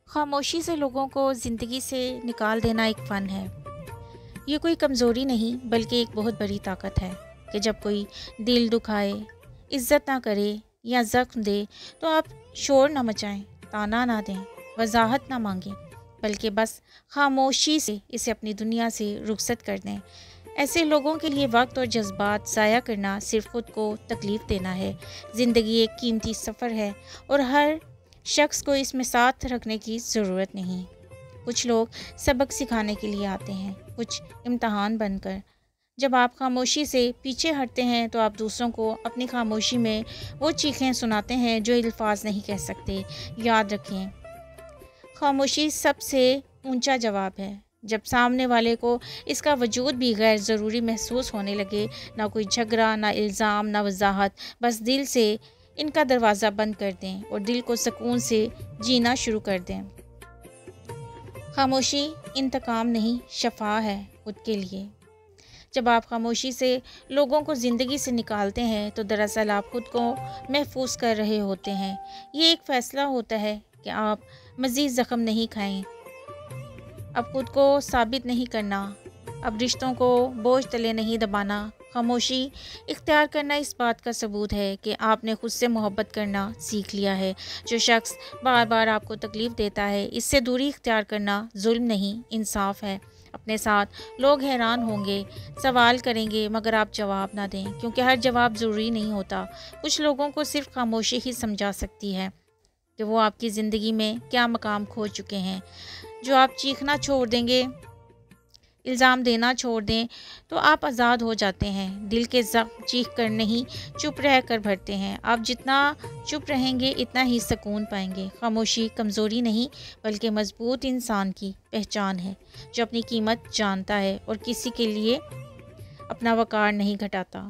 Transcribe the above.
خاموشی سے لوگوں کو زندگی سے نکال دینا ایک فن ہے۔ یہ کوئی کمزوری نہیں بلکہ ایک بہت بڑی طاقت ہے کہ جب کوئی دل دکھائے، عزت نہ کرے یا زخم دے تو آپ شور نہ مچائیں، تانا نہ دیں، وضاحت نہ مانگیں، بلکہ بس خاموشی سے اسے اپنی دنیا سے رخصت کر دیں۔ ایسے لوگوں کے لیے وقت اور جذبات ضائع کرنا صرف خود کو تکلیف دینا ہے۔ زندگی ایک قیمتی سفر ہے اور ہر شخص کو اس میں ساتھ رکھنے کی ضرورت نہیں۔ کچھ لوگ سبق سکھانے کے لیے آتے ہیں، کچھ امتحان بن کر۔ جب آپ خاموشی سے پیچھے ہٹتے ہیں تو آپ دوسروں کو اپنی خاموشی میں وہ چیخیں سناتے ہیں جو الفاظ نہیں کہہ سکتے۔ یاد رکھیں، خاموشی سب سے اونچا جواب ہے۔ جب سامنے والے کو اس کا وجود بھی غیر ضروری محسوس ہونے لگے، نہ کوئی جھگڑا، نہ الزام، نہ وضاحت، بس دل سے ان کا دروازہ بند کر دیں اور دل کو سکون سے جینا شروع کر دیں۔ خاموشی انتقام نہیں، شفا ہے خود کے لیے۔ جب آپ خاموشی سے لوگوں کو زندگی سے نکالتے ہیں تو دراصل آپ خود کو محفوظ کر رہے ہوتے ہیں۔ یہ ایک فیصلہ ہوتا ہے کہ آپ مزید زخم نہیں کھائیں، اب خود کو ثابت نہیں کرنا، اب رشتوں کو بوجھ تلے نہیں دبانا۔ خاموشی اختیار کرنا اس بات کا ثبوت ہے کہ آپ نے خود سے محبت کرنا سیکھ لیا ہے۔ جو شخص بار بار آپ کو تکلیف دیتا ہے، اس سے دوری اختیار کرنا ظلم نہیں، انصاف ہے۔ اپنے ساتھ لوگ حیران ہوں گے، سوال کریں گے، مگر آپ جواب نہ دیں، کیونکہ ہر جواب ضروری نہیں ہوتا۔ کچھ لوگوں کو صرف خاموشی ہی سمجھا سکتی ہے کہ وہ آپ کی زندگی میں کیا مقام کھو چکے ہیں۔ جو آپ چیخنا چھوڑ دیں گے، الزام دینا چھوڑ دیں تو آپ آزاد ہو جاتے ہیں۔ دل کے زخم چیخ کر نہیں، چپ رہ کر بھرتے ہیں۔ آپ جتنا چپ رہیں گے اتنا ہی سکون پائیں گے۔ خاموشی کمزوری نہیں بلکہ مضبوط انسان کی پہچان ہے، جو اپنی قیمت جانتا ہے اور کسی کے لیے اپنا وقار نہیں گھٹاتا۔